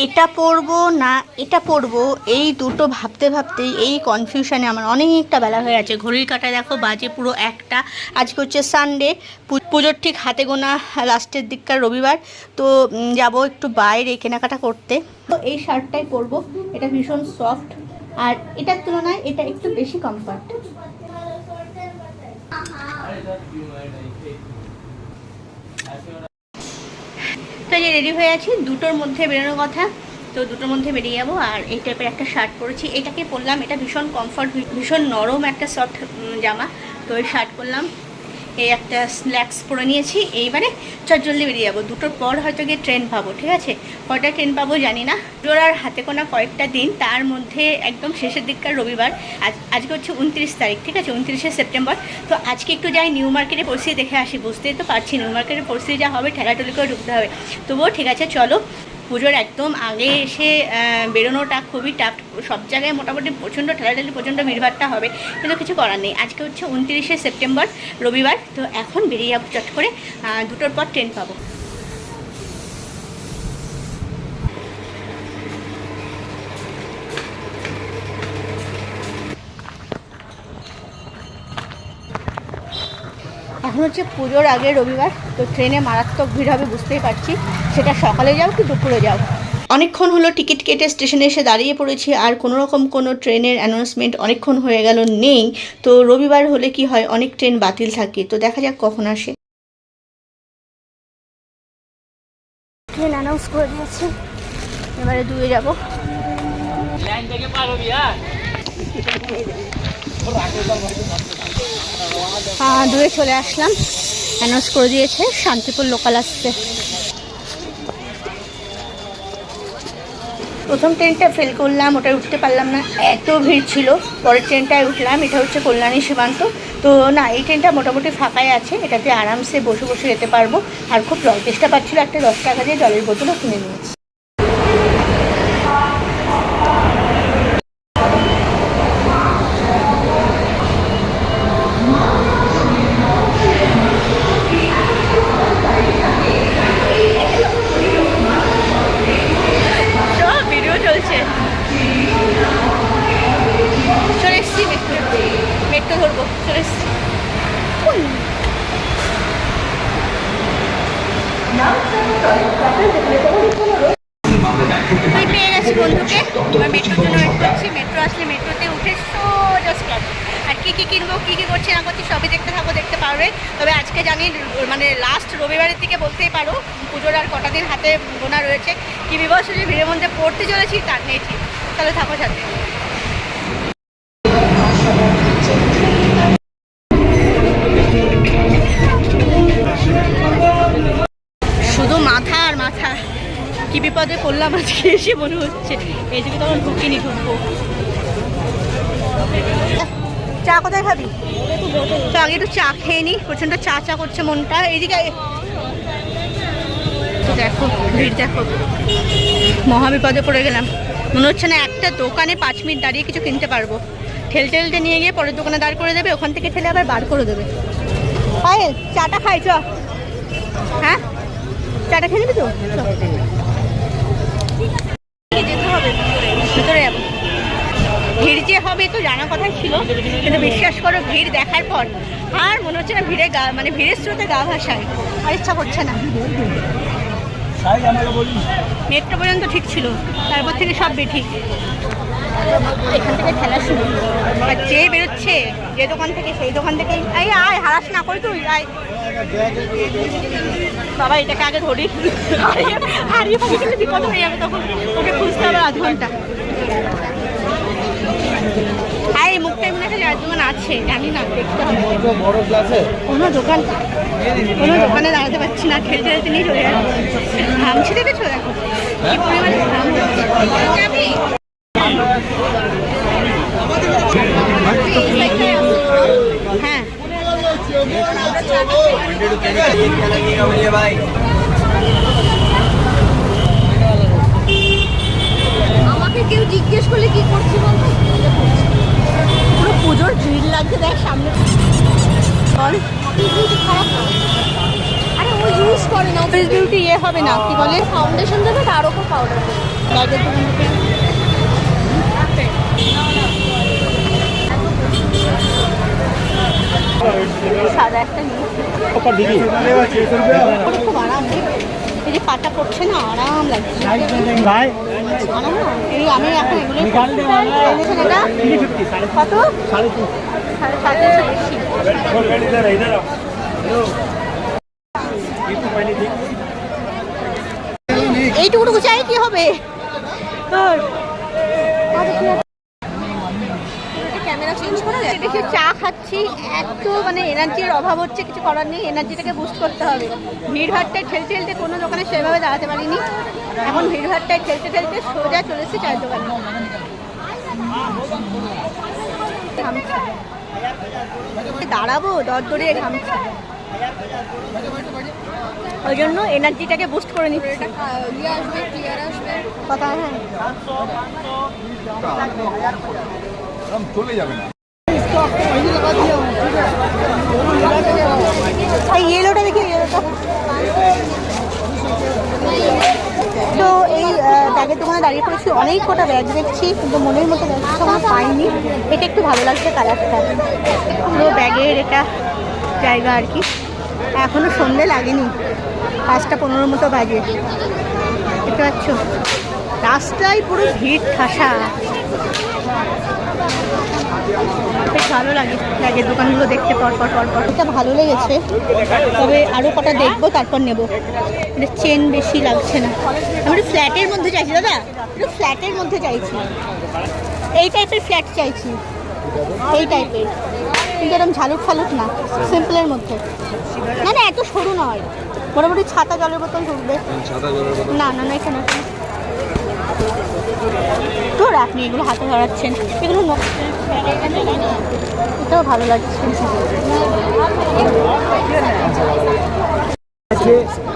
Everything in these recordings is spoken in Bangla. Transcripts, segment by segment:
এটা পরবো না এটা পরবো, এই দুটো ভাবতে ভাবতেই এই কনফিউশনে আমার অনেকটা বেলা হয়ে আছে। ঘড়ির কাঁটায় দেখো বাজে পুরো 1টা। আজকে হচ্ছে সানডে, পুজোর ঠিক হাতে গোনা লাস্টের দিককার রবিবার। তো যাব একটু বাইরে কেনাকাটা করতে। তো এই শার্টটাই পরবো, এটা ভীষণ সফট আর এটার তুলনায় এটা একটু বেশি কমফর্ট। তো যে রেডি হয়ে আছি, দুটোর মধ্যে বেরোনোর কথা, তো দুটোর মধ্যে বেরিয়ে যাবো। আর এই টাইপের একটা শার্ট পরেছি, এটাকে পরলাম, এটা ভীষণ কমফর্ট, ভীষণ নরম একটা সফট জামা। তো এই শার্ট পরলাম, এই একটা স্ল্যাক্স পরে নিয়েছি। এইবারে চটজলদি বেরিয়ে যাবো, দুটোর পর হয়তো গিয়ে ট্রেন পাবো। ঠিক আছে, কয়টা ট্রেন পাবো জানি না। আর হাতে কোনা কয়েকটা দিন, তার মধ্যে একদম শেষের দিককার রবিবার। আজকে হচ্ছে 29 তারিখ, ঠিক আছে, 29শে সেপ্টেম্বর। তো আজকে একটু যাই নিউ মার্কেটে পরিস্থিতি দেখে আসি। বুঝতেই তো পারছি নিউ মার্কেটের পরিস্থিতি যা হবে, ঠেলাঠুলি করে ঢুকতে হবে। তবুও ঠিক আছে, চলো। পুজোর একদম আগে এসে বেরোনোটা খুবই টাফ, সব জায়গায় মোটামুটি প্রচণ্ড ঠেলাঠেলি, প্রচণ্ড ভিড়ভাড়টা হবে, কিন্তু কিছু করার নেই। আজকে হচ্ছে 29শে সেপ্টেম্বর রবিবার। তো এখন বেরিয়ে যাবো চট করে, দুটোর পর ট্রেন পাবো। এখন হচ্ছে পুজোর আগে রবিবার, তো ট্রেনে মারাত্মক ভিড় হবে বুঝতেই পারছি, সেটা সকালে যাও কি দুপুরে যাও। অনেকক্ষণ হলো টিকিট কেটে স্টেশনে এসে দাঁড়িয়ে পড়েছি, আর কোনো রকম কোনো ট্রেনের অ্যানাউন্সমেন্ট অনেকক্ষণ হয়ে গেল নেই। তো রবিবার হলে কি হয়, অনেক ট্রেন বাতিল থাকে, তো দেখা যাক কখন আসে। ট্রেন অ্যানাউন্স করে দিয়েছে, এবারে দুয়ে যাবো। দুয়ে চলে আসলাম, অ্যানাউন্স করে দিয়েছে শান্তিপুর লোকাল আসছে। প্রথম ট্রেনটা ফেল করলাম, ওটায় উঠতে পারলাম না, এত ভিড় ছিল। পরের ট্রেনটায় উঠলাম, এটা হচ্ছে কল্যাণী সীমান্ত। তো না, এই ট্রেনটা মোটামুটি ফাঁকাই আছে, এটাতে আরামসে বসে বসে যেতে পারবো। আর খুব জল তেষ্টা পাচ্ছিল, একটা 10 টাকা দিয়ে জলের বোতলও কিনে নিয়েছি। চলে এসছি মেট্রো ধরবো, চলে এসছি। পেয়ে গেছি বন্ধুকে, এবার মেট্রোর জন্য ওয়েট করছি। মেট্রো আসলে মেট্রোতে উঠে সোজা স্পট। আর কী কী কিনবো, কী কী করছি না করছি সবই দেখতে থাকো, দেখতে পারবে। তবে আজকে জানি মানে লাস্ট রবিবারের দিকে বলতেই পারো, পুজোর আর কটা দিন হাতে গোনা রয়েছে। কি বিবস যে ভিড়ের মধ্যে পড়তে চলেছি তার নেই ঠিক। তাহলে থাকো সাথে। শুধু মাথা আর মাথা, কি বিপদে পড়লাম আজকে এসে মনে হচ্ছে। এই দিকে তখন ঢুকিনি, ঢুকবো। চা কোথায় খাবি? তো আগে একটু চা খেয়ে নি, প্রচণ্ড চা চা করছে মনটা। এইদিকে দেখো ভিড়, দেখো মহাবিপদে পড়ে গেলাম। মনে হচ্ছে না একটা দোকানে 5 মিনিট দাঁড়িয়ে কিছু কিনতে পারবো। ঠেলতে নিয়ে গিয়ে পরের দোকানে দাঁড় করে দেবে, ওখান থেকে ঠেলে আবার বার করে দেবে। পায়েল চাটা খাই, চ। হ্যাঁ, চাটা খেয়ে নিবি তো? যেতে হবে ভিতরে যাবো। ভিড় যে হবে তো জানার কথাই ছিল, কিন্তু বিশ্বাস করো ভিড় দেখার পর আর মনে হচ্ছে না ভিড়ে গা, মানে ভিড়ের স্রোতে গা ভাসায়, আর ইচ্ছা করছে না। মেট্রো পর্যন্ত ঠিক ছিল, তারপর থেকে সব বেঠিক। এখান থেকে খেলা শুরু, আর যে বেরোচ্ছে যে দোকান থেকে সেই দোকান থেকে আয় আয়, হারাস না করে তুই আয়। বাবা এটাকে আগে ধরি, হারিয়ে পাবি কিন্তু বিপদ হয়ে যাবে, তখন ওকে খুঁজতে হবে আধ ঘন্টা। আর এই মুখটা এমনি একটা দোকান আছে জানি না, দেখতে হবে। কোনো দোকানে দাঁড়াতে পারছি না, খেলতে নিয়ে চলে যাচ্ছে। ঘামছি দেখেছো, দেখো কি পরিমাণে ঘাম যাবি। হ্যাঁ আমাকে কেউ জিজ্ঞেস করলে কি করছি বলবো, পুরো পুজোর ভিড় লাগছে দেখ সামনে। খারাপ না, আরে ও ইউজ করে না, ফেস বিউটি ইয়ে হবে না, কি বলে ফাউন্ডেশন দেবে তার উপর পাউডার দেবে। ব্যাগের দোকান থেকে সাদা একটা নিয়ে খুব আরাম, এই যে পাটা পড়ছে না, আরাম লাগছে। এই আমি এখন এগুলো কত 350 বেশি। এইটুকু চাই কি হবে তোর? ক্যামেরা চেঞ্জ করে দেখে চা খাচ্ছি, এত মানে এনার্জির অভাব হচ্ছে, কিছু করার নেই, এনার্জিটাকে বুস্ট করতে হবে। ভিড়ভাড়টায় ঠেলতে ঠেলতে কোনো দোকানে সেভাবে দাঁড়াতে পারিনি, এখন ভিড়ভাড়টায় ঠেলতে ঠেলতে সোজা চলে এসেছি চায়ের দোকানে। দাঁড়াবো দরদরে ঘামছি, ওই জন্য এনার্জিটাকে বুস্ট করে নিচ্ছি। কথা হ্যাঁ চলে যাবে না। ইয়েলোটা দেখি, ইয়েলোটা তো এই ব্যাগের দোকানে দাঁড়িয়ে পড়েছি, অনেক কটা ব্যাগ দেখছি কিন্তু মনের মতো ব্যাগ আমার পাইনি। এটা একটু ভালো লাগছে কালারটা, পুরো ব্যাগের এটা জায়গা আর কি। এখনো সন্ধে লাগেনি, 5টা 15 মতো বাজে। দেখতে পাচ্ছ রাস্তায় পুরো ভিড় ঠাসা, বেশ ভালো লাগে ব্যাগের দোকানগুলো দেখতে। পরপর এটা ভালো লেগেছে, তবে আরও কটা দেখবো তারপর নেব। এটা চেন বেশি লাগছে না, আমি একটু ফ্ল্যাটের মধ্যে চাইছি দাদা, একটু ফ্ল্যাটের মধ্যে চাইছি, এই টাইপের ফ্ল্যাট চাইছি, এই টাইপের, কিন্তু এরকম ঝালুক ফালুক না, সিম্পলের মধ্যে। না না এত সরু নয়, মোটামুটি ছাতা জলের বোতল ঢুকবে। না না না এখানে তোর আপনি এগুলো হাতে ধরাচ্ছেন, এগুলো এটাও ভালো লাগছে।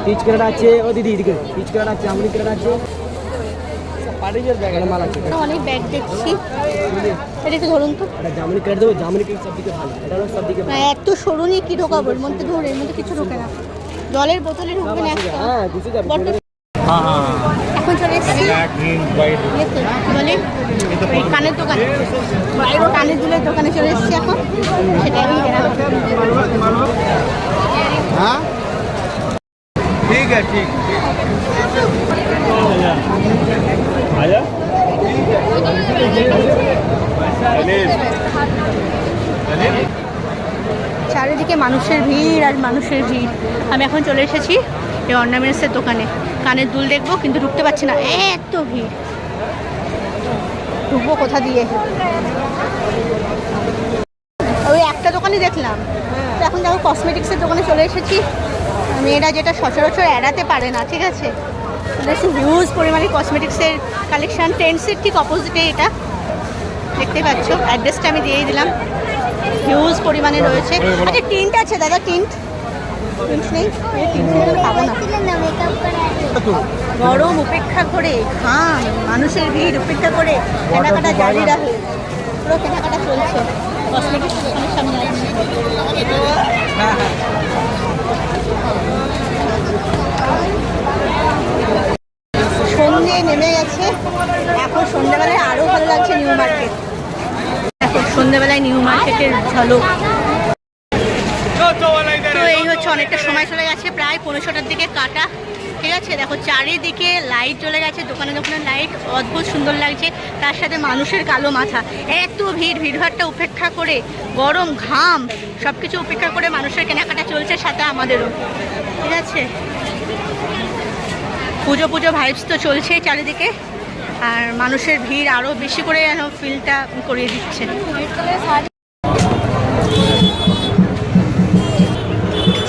পিচ ক্যারেট আছে, ও দিদি এদিকে পিচ ক্যারেট আছে, আমুলি ক্যারেট আছে, পাটিজের ব্যাগ আছে, মালা আছে, অনেক ব্যাগ দেখছি। এটা একটু ধরুন তো, এটা জামুনি ক্যারেট দেবো, জামুনি ক্যারেট সবদিকে ভালো, এটা হলো সবদিকে ভালো। এত সরু নিয়ে কি ঢোকাবো এর মধ্যে? ধরে এর মধ্যে কিছু ঢোকে না, জলের বোতলে ঢুকবে না একটা। হ্যাঁ বুঝে যাবে। এখন চলে এসেছি বলে ওই কানের দোকানে, বাইরে কানের দুলের দোকানে চলে এসেছি এখন, সেটা আমি হ্যাঁ ঠিক আছে, ঠিক চারিদিকে মানুষের ভিড় আর মানুষের ভিড়। আমি এখন চলে এসেছি এই অর্নামেন্টসের দোকানে, কানের দুল দেখবো কিন্তু ঢুকতে পারছি না, এত ভিড়। ঢুকবো কোথা দিয়ে? ওই একটা দোকানই দেখলাম, তো এখন দেখো কসমেটিক্সের দোকানে চলে এসেছি। মেয়েরা যেটা সচরাচর এড়াতে পারে না, ঠিক আছে, দেখছি হিউজ পরিমাণে কসমেটিক্সের কালেকশান। ট্রেন্ডসের ঠিক অপোজিটে এটা, দেখতে পাচ্ছ, অ্যাড্রেসটা আমি দিয়েই দিলাম। হিউজ পরিমাণে রয়েছে। আচ্ছা টিন্ট আছে দাদা? টিন্ট নেই, পাবো না। গরম উপেক্ষা করে, ঘাম, মানুষের ভিড় উপেক্ষা করে কেনাকাটা জারি রাখে, পুরো কেনাকাটা চলছে কসমেটিক্স দোকানের সামনে। সন্ধ্যে নেমে গেছে, এখন সন্ধ্যাবেলায় আরও ভালো লাগছে নিউ মার্কেট। এখন সন্ধ্যাবেলায় নিউ মার্কেটের ঝলক। তো এই হচ্ছে, অনেকটা সময় চলে গেছে, প্রায় 15টার দিকে কাটা, ঠিক আছে। দেখো চারিদিকে লাইট জ্বলে গেছে, দোকানে দোকানে লাইট, অদ্ভুত সুন্দর লাগছে। তার সাথে মানুষের কালো মাথা, এত ভিড়ভাড়টা উপেক্ষা করে, গরম ঘাম সব কিছু উপেক্ষা করে মানুষের কেনাকাটা চলছে, সাথে আমাদেরও, ঠিক আছে। পুজো ভাইবস তো চলছেই চারিদিকে, আর মানুষের ভিড় আরও বেশি করে যেন ফিলটা করিয়ে দিচ্ছে।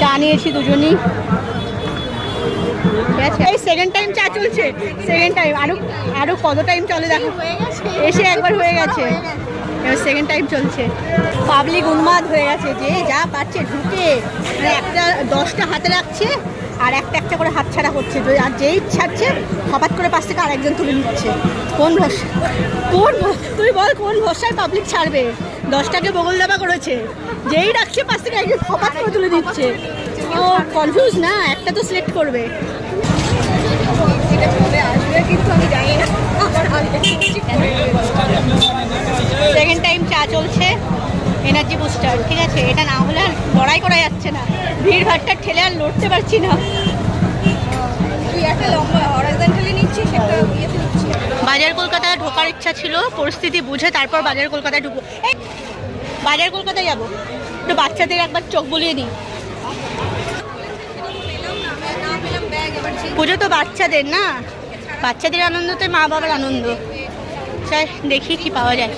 চা নিয়েছি দুজনই, ঠিক আছে। এই সেকেন্ড টাইম চা চলছে, সেকেন্ড টাইম। আরও কত টাইম চলে দেখো, এসে একবার হয়ে গেছে, এবার সেকেন্ড টাইম চলছে। পাবলিক উন্মাদ হয়ে গেছে, যে যা পাচ্ছে ঢুকে, মানে একটা 10টা হাতে রাখছে আর একটা করে হাত ছাড়া করছে, আর যেই ছাড়ছে হঠাৎ করে পাশ থেকে আরেকজন তুলে নিচ্ছে। কোন ভরসা, তুই বল কোন ভরসায় পাবলিক ছাড়বে? 10টাকে বগল দাবা করেছে, যেই রাখছে পাশ থেকে একজন হঠাৎ করে তুলে দিচ্ছে। ও কনফিউজ না, একটা তো সিলেক্ট করবে, আসবে কিন্তু আমি জানি না। চলছে এনার্জি বুস্টার, ঠিক আছে? এটা না হলে আর লড়াই করা যাচ্ছে না, ভিড় ভাট্টা ঠেলে আর লড়তে পারছি না। তুই একটা লম্বা হরাইজন্টালি নিচ্ছিস, একটা ইয়েতে নিচ্ছিস। বাজার কলকাতায় ঢোকার ইচ্ছা ছিল, পরিস্থিতি বুঝে তারপর বাজার কলকাতায় ঢুকবো। এই বাজার কলকাতায় যাবো, একটু বাচ্চাদের একবার চোখ বুলিয়ে দিই। পুজো তো বাচ্চাদের না, বাচ্চাদের আনন্দতে মা বাবার আনন্দ। চাই দেখি কি পাওয়া যায়।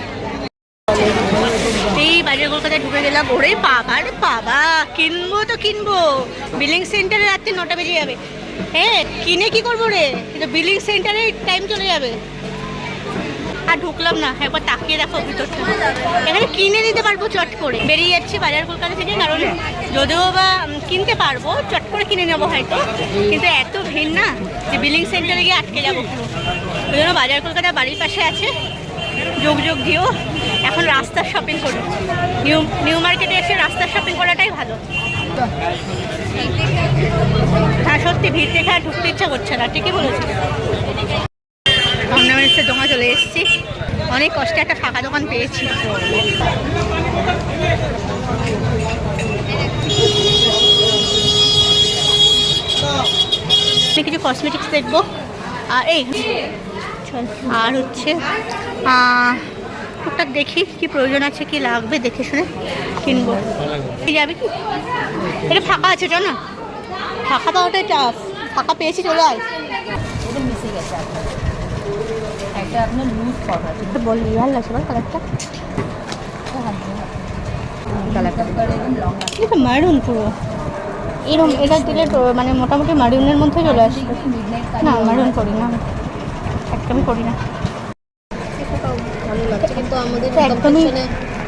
এই বাজার কলকাতায় ঢুকে গেলাম। ওরে বাবা রে বাবা, কিনবো তো কিনবো, বিলিং সেন্টারে রাত্রি 9টা বেজে যাবে। হ্যাঁ, কিনে কি করবো রে, এটা বিলিং সেন্টারে টাইম চলে যাবে। আর ঢুকলাম না, একবার তাকিয়ে দেখো ভিতরটা, এখানে কিনে নিতে পারবো চট করে। বেরিয়ে যাচ্ছি বাজার কলকাতা থেকে, কারণ যদিও বা কিনতে পারবো, চট করে কিনে নেবো হয়তো, কিন্তু এত ভিড় না যে বিলিং সেন্টারে গিয়ে আটকে যাবো পুরো। ওই জন্য বাজার কলকাতা বাড়ির পাশে আছে, যোগ দিও। এখন রাস্তার শপিং করি, নিউ মার্কেটে এসে রাস্তার শপিং করাটাই ভালো। হ্যাঁ সত্যি, ভিড় দেখে আর ঢুকতে ইচ্ছা করছে না, ঠিকই বলেছি। অর্নামেন্টসের দোকান চলে এসেছি, অনেক কষ্টে একটা ফাঁকা দোকান পেয়েছি। কিছু কসমেটিক্স দেখবো, আর এই আর হচ্ছে টুকটাক দেখি কি প্রয়োজন আছে, কি লাগবে দেখে শুনে কিনবো। যাবে কি, এটা ফাঁকা আছে জানো, ফাঁকা পাওয়াটাই টাফ। ফাঁকা পেয়েছি, চলে আয়। একটা আপনার লুজ কভার, এটা বল রিয়াল আছে বল কালারটা, এটা মারুন পুরো এরকম। এটা দিলে তো মানে মোটামুটি মারুনের মধ্যে চলে আসবে। না মারুন করি না, একদমই করি না। ভালো লাগছে, কিন্তু আমাদের একদমই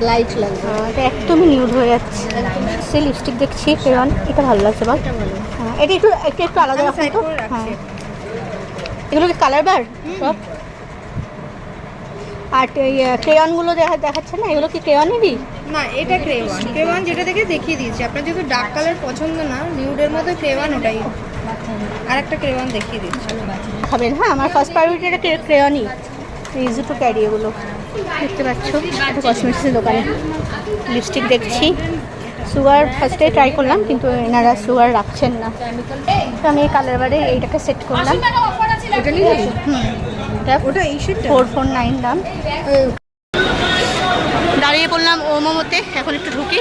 লাইট লাগবে, এটা একদমই নিউড হয়ে যাচ্ছে। সে লিপস্টিক দেখছি ক্রেয়ন, এটা ভালো লাগছে বল। হ্যাঁ, এটা একটু আলাদা রকম তো। হ্যাঁ, এগুলো কি কালার বার সব? আর ক্রেয়নগুলো দেখাচ্ছে না, এগুলো কি ক্রেয়নেরই? না এটা ক্রেওয়ান যেটা দেখে দেখিয়ে দিয়েছি। আপনার যেহেতু ডার্ক কালার পছন্দ না, নিউডের মধ্যে ক্রেওয়ান ওটাই। আর একটা ক্রেওয়ান দেখিয়ে দিচ্ছি, খাবেন? হ্যাঁ, আমার ফার্স্ট প্রায়োরিটি এটা ক্রেয়নই, ইজি টু ক্যারি। এগুলো দেখতে পাচ্ছ, এটা কসমেটিক্সের দোকানে। লিপস্টিক দেখছি, সুগার ফার্স্টে ট্রাই করলাম, কিন্তু এনারা সুগার রাখছেন না। তো আমি এই কালার বারে এইটাকে সেট করলাম। এটা নিয়ে ওটা এই সেটটা 449 দাম। দাঁড়িয়ে পড়লাম ওমোমোতে, এখন একটু ঢুকি।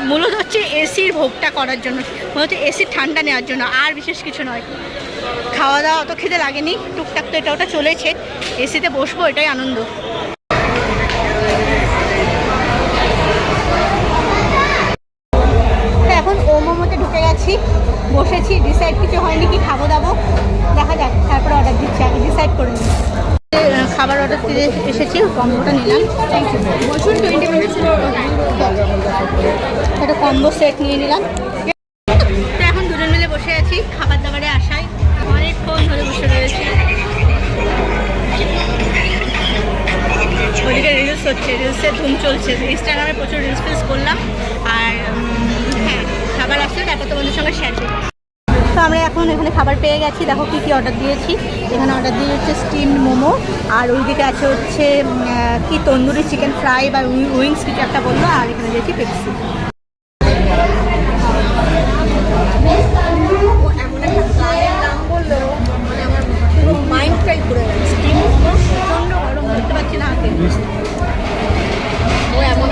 মূলত হচ্ছে এসির ভোগটা করার জন্য, মূলত এসির ঠান্ডা নেওয়ার জন্য, আর বিশেষ কিছু নয়। খাওয়া দাওয়া অত খেতে লাগেনি, টুকটাক তো এটা ওটা চলেছে। এসিতে বসবো, এটাই আনন্দ। এখন ওমোমোতে ঢুকে গেছি, বসেছি, ডিসাইড কিছু হয়নি কি খাবো দাবো, দেখা যাক, তারপরে অর্ডার দিচ্ছি। আমি ডিসাইড করে নিই। খাবার অর্ডার দিয়ে এসেছি, কম্বোটা নিলাম। বসুন 20 মিনিটস। একটা কম্বো সেট নিয়ে নিলাম। তো এখন দুজন মিলে বসে আছি খাবার দাবারে আশায়, অনেকক্ষণ ধরে বসে রয়েছি। ওদিকে রিলস হচ্ছে, রিলসের ধুম চলছে, ইনস্টাগ্রামে প্রচুর রিলস ফিলস করলাম। আর হ্যাঁ, খাবার আসলে তারপর তোমাদের সঙ্গে শেয়ার করবো। তো আমরা এখন এখানে খাবার পেয়ে গেছি, দেখো কী কী অর্ডার দিয়েছি। এখানে অর্ডার দিয়ে হচ্ছে স্টিমড মোমো, আর ওইদিকে আছে হচ্ছে কি তন্দুরি চিকেন ফ্রাই বা উইংস কিছু একটা বললো, আর এখানে দিয়েছি পেপসি। মাইন্ডটাই ঘুরে গেছে। প্রচণ্ড গরম, করতে পারছি না হাতে। ও এমন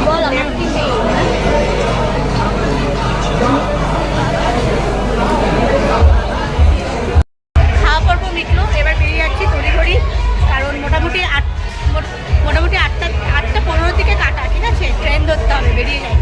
বল আমার কি খাওয়া পর্ব মিটলো, এবার বেরিয়ে যাচ্ছি তড়িঘড়ি, কারণ মোটামুটি 8টা 15 থেকে কাটা, ঠিক আছে? ট্রেন ধরতে হবে, বেরিয়ে যাচ্ছি।